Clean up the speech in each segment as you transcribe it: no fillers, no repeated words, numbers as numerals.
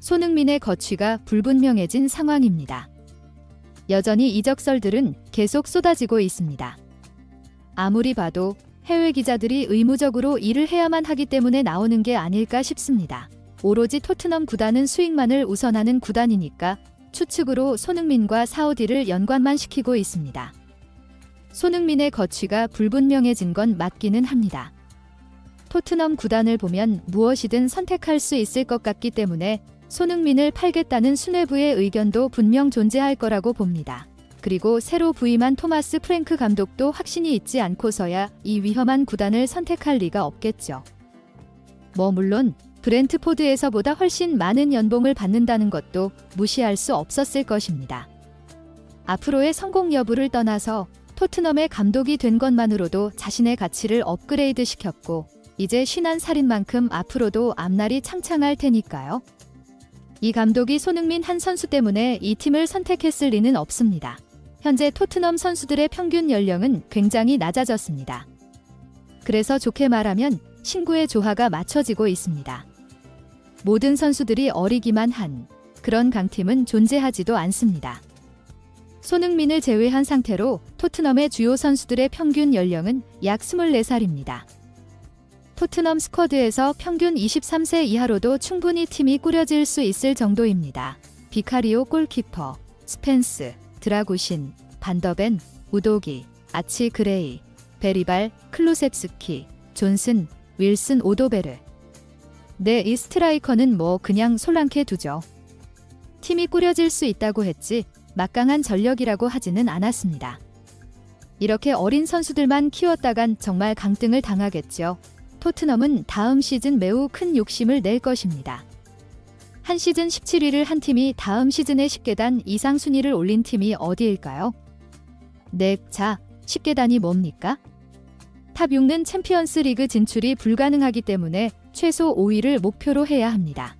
손흥민의 거취가 불분명해진 상황입니다. 여전히 이적설들은 계속 쏟아지고 있습니다. 아무리 봐도 해외 기자들이 의무적으로 일을 해야만 하기 때문에 나오는 게 아닐까 싶습니다. 오로지 토트넘 구단은 수익만을 우선하는 구단이니까 추측으로 손흥민과 사우디를 연관만 시키고 있습니다. 손흥민의 거취가 불분명해진 건 맞기는 합니다. 토트넘 구단을 보면 무엇이든 선택할 수 있을 것 같기 때문에 손흥민을 팔겠다는 수뇌부의 의견도 분명 존재할 거라고 봅니다. 그리고 새로 부임한 토마스 프랭크 감독도 확신이 있지 않고서야 이 위험한 구단을 선택할 리가 없겠죠. 물론 브렌트포드에서보다 훨씬 많은 연봉을 받는다는 것도 무시할 수 없었을 것입니다. 앞으로의 성공 여부를 떠나서 토트넘의 감독이 된 것만으로도 자신의 가치를 업그레이드 시켰고 이제 51살인 앞으로도 앞날이 창창할 테니까요. 이 감독이 손흥민 한 선수 때문에 이 팀을 선택했을 리는 없습니다. 현재 토트넘 선수들의 평균 연령은 굉장히 낮아졌습니다. 그래서 좋게 말하면 신구의 조화가 맞춰지고 있습니다. 모든 선수들이 어리기만 한 그런 강팀은 존재하지도 않습니다. 손흥민을 제외한 상태로 토트넘의 주요 선수들의 평균 연령은 약 24살입니다. 토트넘 스쿼드에서 평균 23세 이하로도 충분히 팀이 꾸려질 수 있을 정도입니다. 비카리오 골키퍼, 스펜스, 드라구신, 반더벤, 우도기, 아치 그레이, 베리발, 클루셉스키, 존슨, 윌슨 오도베르. 이 스트라이커는 그냥 솔랑케 두죠. 팀이 꾸려질 수 있다고 했지 막강한 전력이라고 하지는 않았습니다. 이렇게 어린 선수들만 키웠다간 정말 강등을 당하겠죠. 토트넘은 다음 시즌 매우 큰 욕심을 낼 것입니다. 한 시즌 17위를 한 팀이 다음 시즌에 10계단 이상 순위를 올린 팀이 어디일까요? 자, 10계단이 뭡니까? 탑 6는 챔피언스 리그 진출이 불가능하기 때문에 최소 5위를 목표로 해야 합니다.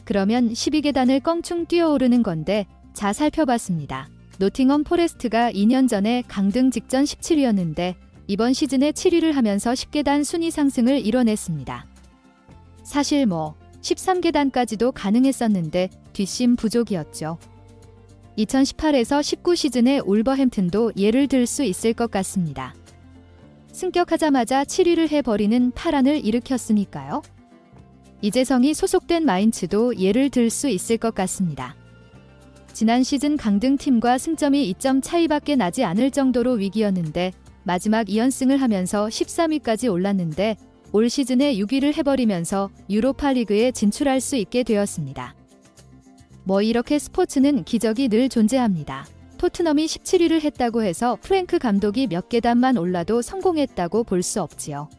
그러면 12계단을 껑충 뛰어오르는 건데 자 살펴봤습니다. 노팅엄 포레스트가 2년 전에 강등 직전 17위였는데 이번 시즌에 7위를 하면서 10계단 순위 상승을 이뤄냈습니다. 사실 13계단까지도 가능했었는데 뒷심 부족이었죠. 2018에서 19 시즌의 울버햄튼도 예를 들 수 있을 것 같습니다. 승격하자마자 7위를 해버리는 파란을 일으켰으니까요. 이재성이 소속된 마인츠도 예를 들 수 있을 것 같습니다. 지난 시즌 강등팀과 승점이 2점 차이밖에 나지 않을 정도로 위기였는데 마지막 2연승을 하면서 13위까지 올랐는데 올 시즌에 6위를 해버리면서 유로파리그에 진출할 수 있게 되었습니다. 이렇게 스포츠는 기적이 늘 존재합니다. 토트넘이 17위를 했다고 해서 프랭크 감독이 몇 계단만 올라도 성공했다고 볼 수 없지요.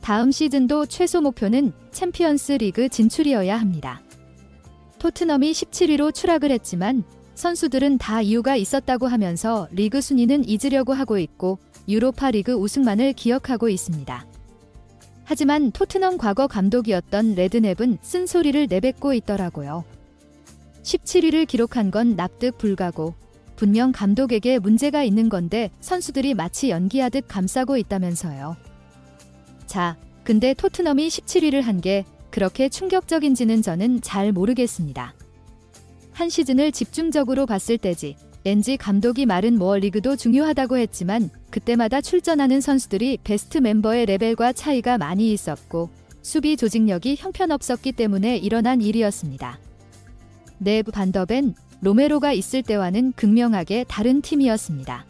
다음 시즌도 최소 목표는 챔피언스 리그 진출이어야 합니다. 토트넘이 17위로 추락을 했지만 선수들은 다 이유가 있었다고 하면서 리그 순위는 잊으려고 하고 있고 유로파 리그 우승만을 기억하고 있습니다. 하지만 토트넘 과거 감독이었던 레드넵은 쓴소리를 내뱉고 있더라고요. 17위를 기록한 건 납득 불가고 분명 감독에게 문제가 있는 건데 선수들이 마치 연기하듯 감싸고 있다면서요. 자, 근데 토트넘이 17위를 한 게 그렇게 충격적인지는 저는 잘 모르겠습니다. 한 시즌을 집중적으로 봤을 때지 엔지 감독이 말은 리그도 중요하다고 했지만 그때마다 출전하는 선수들이 베스트 멤버의 레벨과 차이가 많이 있었고 수비 조직력이 형편없었기 때문에 일어난 일이었습니다. 반더벤, 로메로가 있을 때와는 극명하게 다른 팀이었습니다.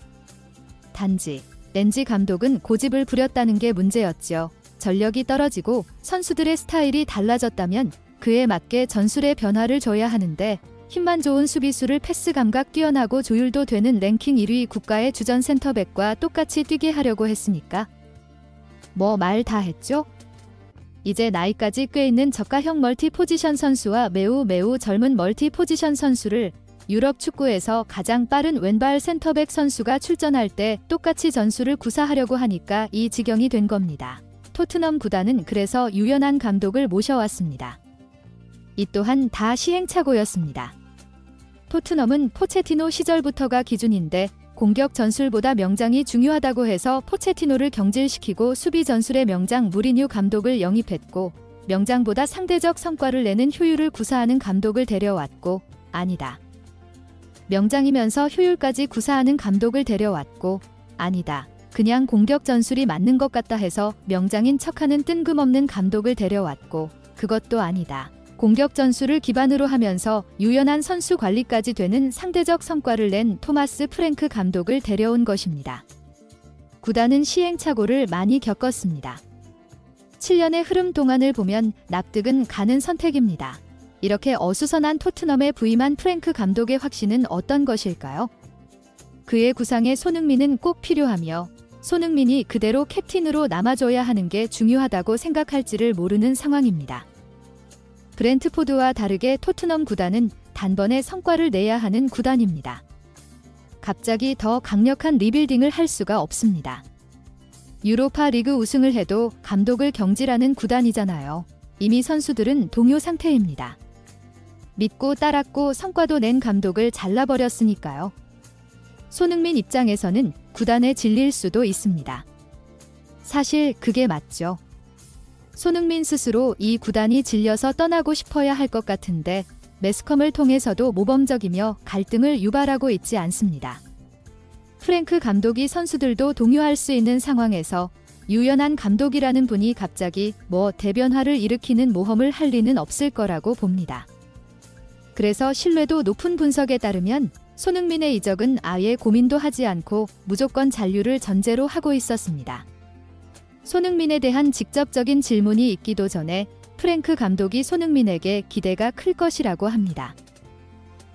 단지 엔지 감독은 고집을 부렸다는 게 문제였죠. 전력이 떨어지고 선수들의 스타일이 달라졌다면 그에 맞게 전술의 변화를 줘야 하는데 힘만 좋은 수비수를 패스 감각 뛰어나고 조율도 되는 랭킹 1위 국가의 주전 센터백과 똑같이 뛰게 하려고 했으니까 말 다 했죠? 이제 나이까지 꽤 있는 저가형 멀티 포지션 선수와 매우 젊은 멀티 포지션 선수를 유럽 축구에서 가장 빠른 왼발 센터백 선수가 출전할 때 똑같이 전술을 구사하려고 하니까 이 지경이 된 겁니다. 토트넘 구단은 그래서 유연한 감독을 모셔왔습니다. 이 또한 다 시행착오였습니다. 토트넘은 포체티노 시절부터가 기준인데 공격 전술보다 명장이 중요하다고 해서 포체티노를 경질시키고 수비 전술의 명장 무리뉴 감독을 영입했고 명장보다 상대적 성과를 내는 효율을 구사하는 감독을 데려왔고, 아니다. 명장이면서 효율까지 구사하는 감독을 데려왔고, 아니다. 그냥 공격 전술이 맞는 것 같다 해서 명장인 척하는 뜬금없는 감독을 데려왔고, 그것도 아니다. 공격 전술을 기반으로 하면서 유연한 선수 관리까지 되는 상대적 성과를 낸 토마스 프랭크 감독을 데려온 것입니다. 구단은 시행착오를 많이 겪었습니다. 7년의 흐름 동안을 보면 납득은 가는 선택입니다. 이렇게 어수선한 토트넘에 부임한 프랭크 감독의 확신은 어떤 것일까요? 그의 구상에 손흥민은 꼭 필요하며 손흥민이 그대로 캡틴으로 남아줘야 하는 게 중요하다고 생각할지를 모르는 상황입니다. 브렌트포드와 다르게 토트넘 구단은 단번에 성과를 내야 하는 구단입니다. 갑자기 더 강력한 리빌딩을 할 수가 없습니다. 유로파 리그 우승을 해도 감독을 경질하는 구단이잖아요. 이미 선수들은 동요 상태입니다. 믿고 따랐고 성과도 낸 감독을 잘라버렸으니까요. 손흥민 입장에서는 구단에 질릴 수도 있습니다. 사실 그게 맞죠. 손흥민 스스로 이 구단이 질려서 떠나고 싶어야 할 것 같은데 매스컴을 통해서도 모범적이며 갈등을 유발하고 있지 않습니다. 프랭크 감독이 선수들도 동요할 수 있는 상황에서 유연한 감독이라는 분이 갑자기 대변화를 일으키는 모험을 할 리는 없을 거라고 봅니다. 그래서 신뢰도 높은 분석에 따르면 손흥민의 이적은 아예 고민도 하지 않고 무조건 잔류를 전제로 하고 있었습니다. 손흥민에 대한 직접적인 질문이 있기도 전에 프랭크 감독이 손흥민에게 기대가 클 것이라고 합니다.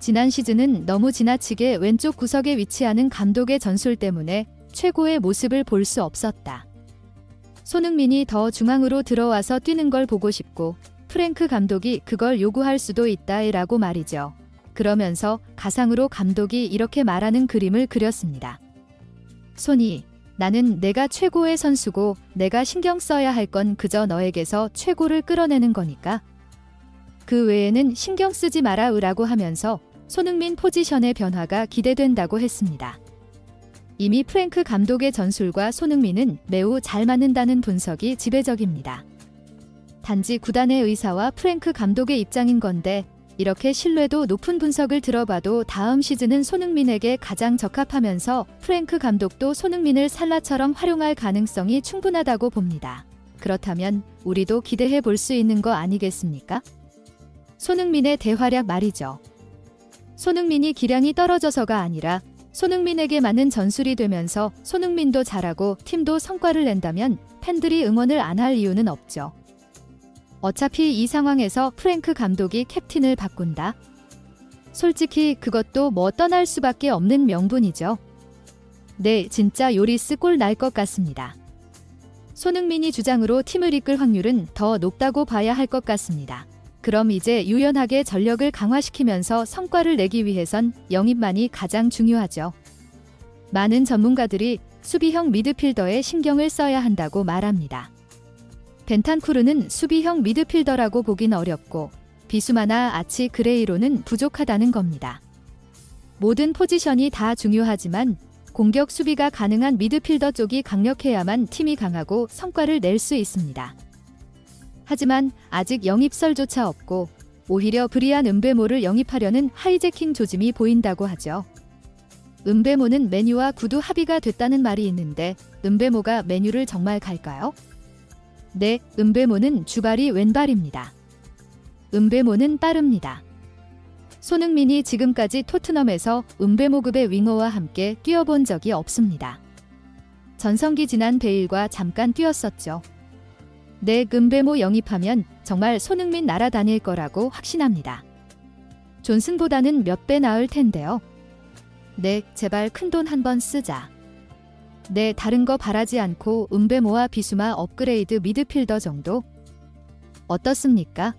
지난 시즌은 너무 지나치게 왼쪽 구석에 위치하는 감독의 전술 때문에 최고의 모습을 볼 수 없었다. 손흥민이 더 중앙으로 들어와서 뛰는 걸 보고 싶고 프랭크 감독이 그걸 요구할 수도 있다라고 말이죠. 그러면서 가상으로 감독이 이렇게 말하는 그림을 그렸습니다. 손이, 나는 내가 최고의 선수고 내가 신경 써야 할 건 그저 너에게서 최고를 끌어내는 거니까. 그 외에는 신경 쓰지 마라라고 하면서 손흥민 포지션의 변화가 기대된다고 했습니다. 이미 프랭크 감독의 전술과 손흥민은 매우 잘 맞는다는 분석이 지배적입니다. 단지 구단의 의사와 프랭크 감독의 입장인 건데 이렇게 신뢰도 높은 분석을 들어봐도 다음 시즌은 손흥민에게 가장 적합하면서 프랭크 감독도 손흥민을 살라처럼 활용할 가능성이 충분하다고 봅니다. 그렇다면 우리도 기대해 볼 수 있는 거 아니겠습니까? 손흥민의 대활약 말이죠. 손흥민이 기량이 떨어져서가 아니라 손흥민에게 맞는 전술이 되면서 손흥민도 잘하고 팀도 성과를 낸다면 팬들이 응원을 안 할 이유는 없죠. 어차피 이 상황에서 프랭크 감독이 캡틴을 바꾼다? 솔직히 그것도 떠날 수밖에 없는 명분이죠. 네, 진짜 요리스 골 날 것 같습니다. 손흥민이 주장으로 팀을 이끌 확률은 더 높다고 봐야 할 것 같습니다. 그럼 이제 유연하게 전력을 강화시키면서 성과를 내기 위해선 영입만이 가장 중요하죠. 많은 전문가들이 수비형 미드필더에 신경을 써야 한다고 말합니다. 벤탄쿠르는 수비형 미드필더라고 보긴 어렵고 비수마나 아치 그레이로는 부족하다는 겁니다. 모든 포지션이 다 중요하지만 공격 수비가 가능한 미드필더 쪽이 강력해야만 팀이 강하고 성과를 낼 수 있습니다. 하지만 아직 영입설조차 없고 오히려 브리안 음베모를 영입하려는 하이제킹 조짐이 보인다고 하죠. 음베모는 맨유와 구두 합의가 됐다는 말이 있는데 음베모가 맨유를 정말 갈까요? 네, 음베모는 주발이 왼발입니다. 음베모는 빠릅니다. 손흥민이 지금까지 토트넘에서 음베모급의 윙어와 함께 뛰어본 적이 없습니다. 전성기 지난 베일과 잠깐 뛰었었죠. 네, 음베모 영입하면 정말 손흥민 날아다닐 거라고 확신합니다. 존슨보다는 몇 배 나을 텐데요. 네, 제발 큰돈 한번 쓰자. 네, 다른 거 바라지 않고 음베모와 비수마 업그레이드 미드필더 정도? 어떻습니까?